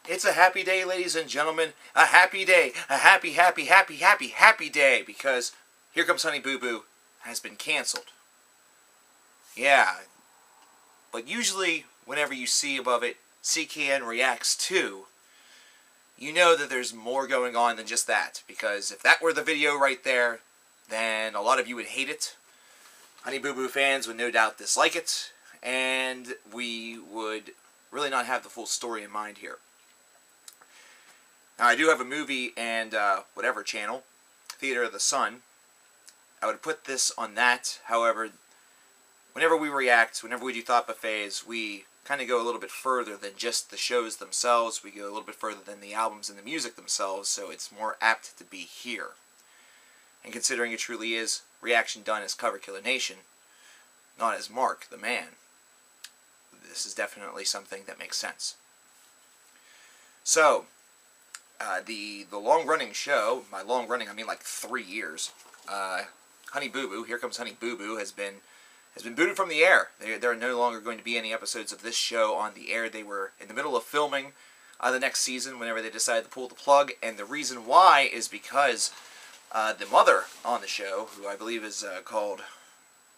It's a happy day, ladies and gentlemen. A happy day. A happy, happy, happy, happy, happy day. Because Here Comes Honey Boo Boo has been canceled. Yeah. But usually, whenever you see above it, CKN reacts to, you know that there's more going on than just that. Because if that were the video right there, then a lot of you would hate it. Honey Boo Boo fans would no doubt dislike it. And we would really not have the full story in mind here. Now, I do have a movie and whatever channel, Theater of the Sun. I would put this on that. However, whenever we react, whenever we do thought buffets, we kind of go a little bit further than just the shows themselves. We go a little bit further than the albums and the music themselves, so it's more apt to be here. And considering it truly is reaction done as Coverkillernation, not as Mark, the man, this is definitely something that makes sense. So, the long-running show, by long-running I mean like 3 years, Honey Boo Boo, Here Comes Honey Boo Boo, has been booted from the air. There are no longer going to be any episodes of this show on the air. They were in the middle of filming the next season whenever they decided to pull the plug, and the reason why is because the mother on the show, who I believe is called,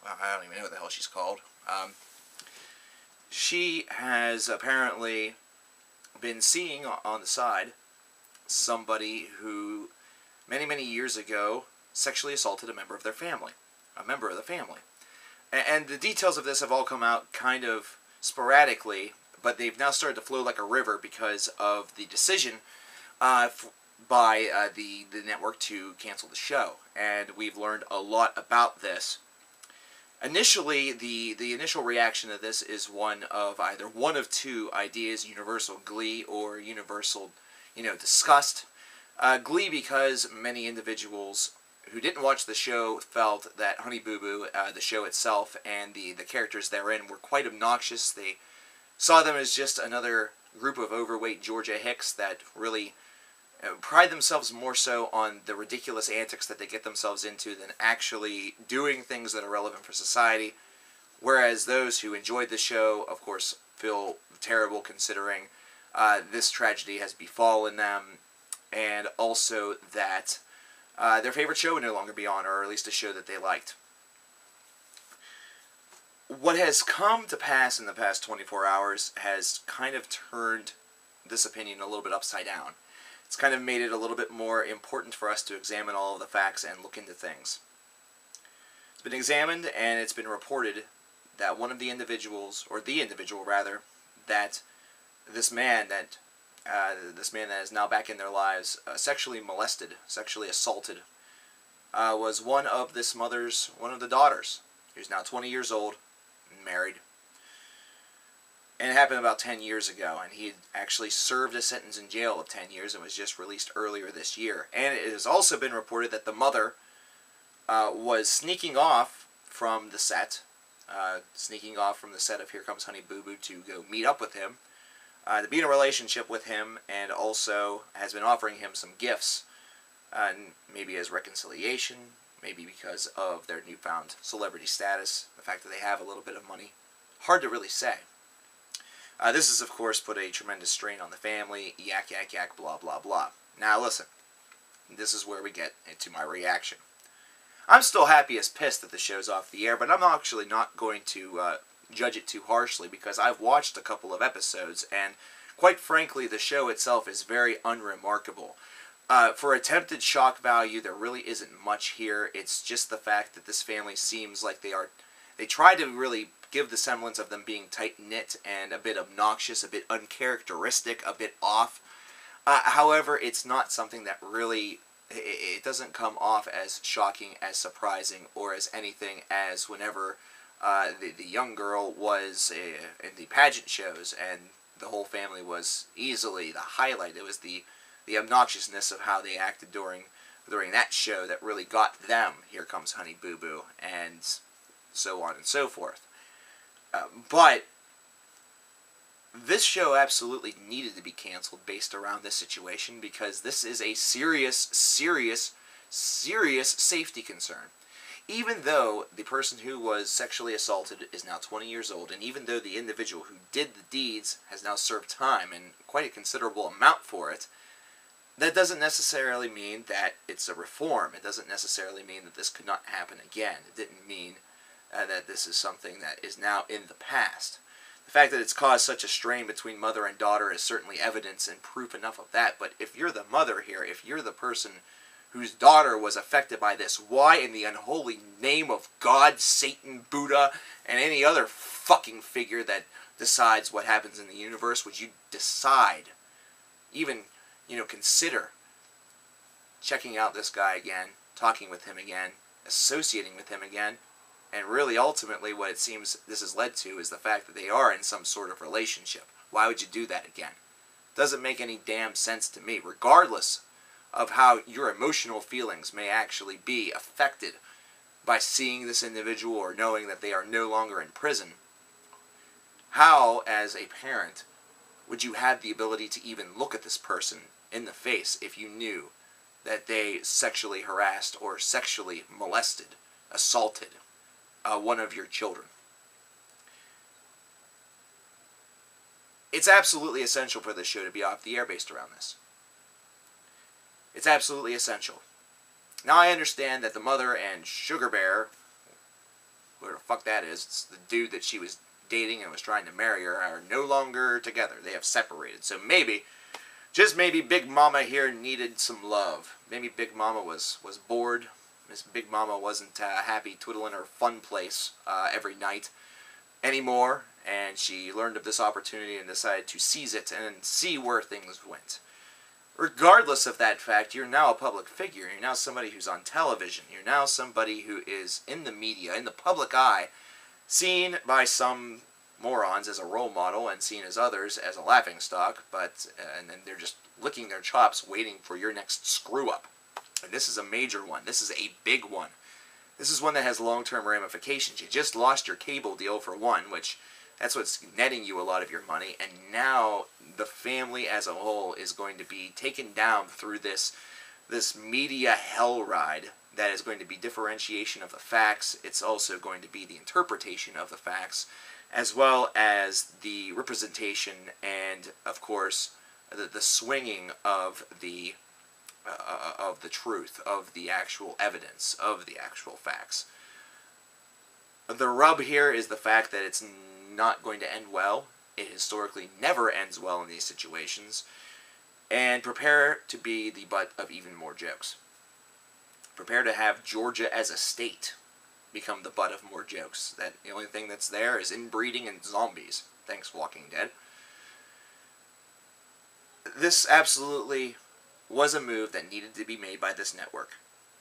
I don't even know what the hell she's called, she has apparently been seeing on the side somebody who many, many years ago sexually assaulted a member of their family. A member of the family. And the details of this have all come out kind of sporadically, but they've now started to flow like a river because of the decision by the network to cancel the show. And we've learned a lot about this. Initially, the initial reaction to this is one of either one of two ideas: universal glee or universal, disgust. Glee because many individuals who didn't watch the show felt that Honey Boo Boo, the show itself, and the characters therein were quite obnoxious. They saw them as just another group of overweight Georgia hicks that really pride themselves more so on the ridiculous antics that they get themselves into than actually doing things that are relevant for society. Whereas those who enjoyed the show, of course, feel terrible considering this tragedy has befallen them, and also that their favorite show would no longer be on, or at least a show that they liked. What has come to pass in the past 24 hours has kind of turned this opinion a little bit upside down. It's kind of made it a little bit more important for us to examine all of the facts and look into things. It's been examined, and it's been reported that one of the individuals, or the individual rather, that this man that is now back in their lives, sexually molested, sexually assaulted, was one of the daughters, who's now 20 years old, and married. And it happened about 10 years ago, and he actually served a sentence in jail of 10 years and was just released earlier this year. And it has also been reported that the mother was sneaking off from the set of Here Comes Honey Boo Boo to go meet up with him, to be in a relationship with him, and also has been offering him some gifts, maybe as reconciliation, maybe because of their newfound celebrity status, the fact that they have a little bit of money. Hard to really say. This has, of course, put a tremendous strain on the family, yak, yak, yak, blah, blah, blah. Now, listen, this is where we get into my reaction. I'm still happy as pissed that the show's off the air, but I'm actually not going to judge it too harshly, because I've watched a couple of episodes, and quite frankly, the show itself is very unremarkable. For attempted shock value, there really isn't much here. It's just the fact that this family seems like they try to really give the semblance of them being tight-knit and a bit obnoxious, a bit uncharacteristic, a bit off. However, it's not something that really, it doesn't come off as shocking, as surprising, or as anything as whenever the young girl was in the pageant shows, and the whole family was easily the highlight. It was the obnoxiousness of how they acted during that show that really got them Here Comes Honey Boo Boo, and so on and so forth. But this show absolutely needed to be canceled based around this situation, because this is a serious, serious, serious safety concern. even though the person who was sexually assaulted is now 20 years old, and even though the individual who did the deeds has now served time, and quite a considerable amount for it, that doesn't necessarily mean that it's a reform. It doesn't necessarily mean that this could not happen again. It didn't mean that this is something that is now in the past. The fact that it's caused such a strain between mother and daughter is certainly evidence and proof enough of that, but if you're the mother here, if you're the person whose daughter was affected by this, why in the unholy name of God, Satan, Buddha, and any other fucking figure that decides what happens in the universe would you decide, even, consider checking out this guy again, talking with him again, associating with him again, and really ultimately what it seems this has led to is the fact that they are in some sort of relationship. Why would you do that again? Doesn't make any damn sense to me, regardless of how your emotional feelings may actually be affected by seeing this individual or knowing that they are no longer in prison. How, as a parent, would you have the ability to even look at this person in the face if you knew that they sexually harassed or sexually molested, assaulted one of your children? It's absolutely essential for this show to be off the air based around this. It's absolutely essential. Now I understand that the mother and Sugar Bear, whoever the fuck that is, it's the dude that she was dating and was trying to marry her, are no longer together. They have separated. So maybe, just maybe, Big Mama here needed some love. Maybe Big Mama was bored. Miss Big Mama wasn't happy twiddling her fun place every night anymore, and she learned of this opportunity and decided to seize it and see where things went. Regardless of that fact, you're now a public figure. You're now somebody who's on television. You're now somebody who is in the media, in the public eye, seen by some morons as a role model and seen as others as a laughingstock, and then they're just licking their chops waiting for your next screw-up. And this is a major one. This is a big one. This is one that has long-term ramifications. You just lost your cable deal for one, which that's what's netting you a lot of your money, and now the family as a whole is going to be taken down through this media hell ride that is going to be differentiation of the facts. It's also going to be the interpretation of the facts, as well as the representation and, of course, the swinging of the truth, of the actual evidence, of the actual facts. The rub here is the fact that it's not going to end well. It historically never ends well in these situations. And prepare to be the butt of even more jokes. Prepare to have Georgia as a state become the butt of more jokes. That the only thing that's there is inbreeding and zombies. Thanks, Walking Dead. This absolutely was a move that needed to be made by this network,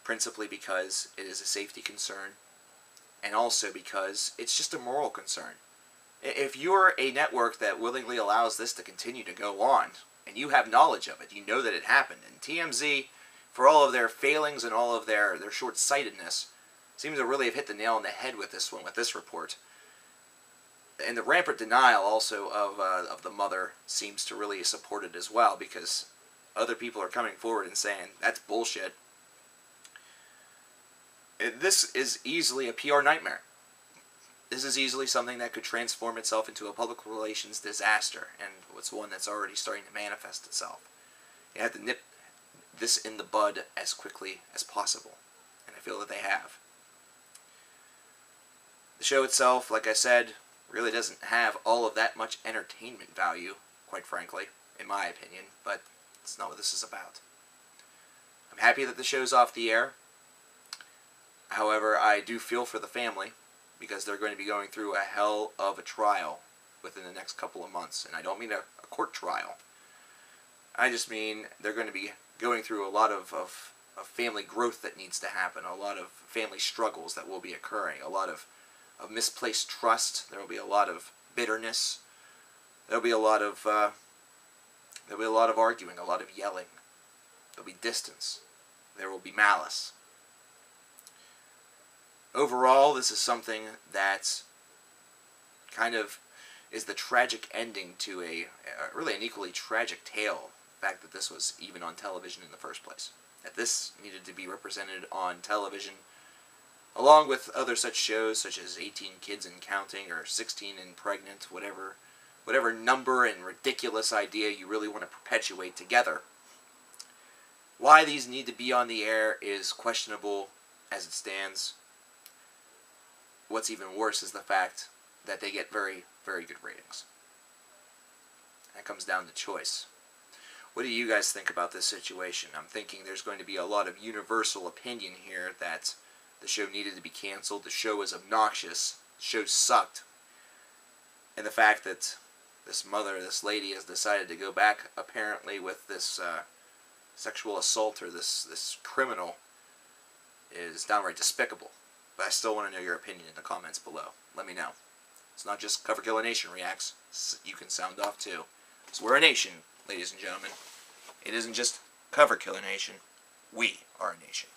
principally because it is a safety concern, and also because it's just a moral concern. If you're a network that willingly allows this to continue to go on, and you have knowledge of it, you know that it happened, and TMZ, for all of their failings and all of their short-sightedness, seems to really have hit the nail on the head with this one, with this report. And the rampant denial also of the mother seems to really support it as well, because other people are coming forward and saying, that's bullshit. This is easily a PR nightmare. This is easily something that could transform itself into a public relations disaster, and it's one that's already starting to manifest itself. You have to nip this in the bud as quickly as possible, and I feel that they have. The show itself, like I said, really doesn't have all of that much entertainment value, quite frankly, in my opinion, but it's not what this is about. I'm happy that the show's off the air. However, I do feel for the family, because they're going to be going through a hell of a trial within the next couple of months. And I don't mean a court trial. I just mean they're going to be going through a lot of family growth that needs to happen, a lot of family struggles that will be occurring, a lot of misplaced trust. There will be a lot of bitterness. There will be a lot of arguing, a lot of yelling. There will be distance. There will be malice. Overall, this is something that kind of is the tragic ending to really an equally tragic tale. The fact that this was even on television in the first place. That this needed to be represented on television along with other such shows such as 18 Kids and Counting or 16 and Pregnant, whatever number and ridiculous idea you really want to perpetuate together. Why these need to be on the air is questionable as it stands. What's even worse is the fact that they get very, very good ratings. That comes down to choice. What do you guys think about this situation? I'm thinking there's going to be a lot of universal opinion here that the show needed to be canceled, the show is obnoxious, the show sucked, and the fact that this lady has decided to go back apparently with this sexual assault or this criminal is downright despicable. But I still want to know your opinion in the comments below. Let me know. It's not just Coverkillernation reacts. You can sound off too. So we're a nation, ladies and gentlemen. It isn't just Coverkillernation. We are a nation.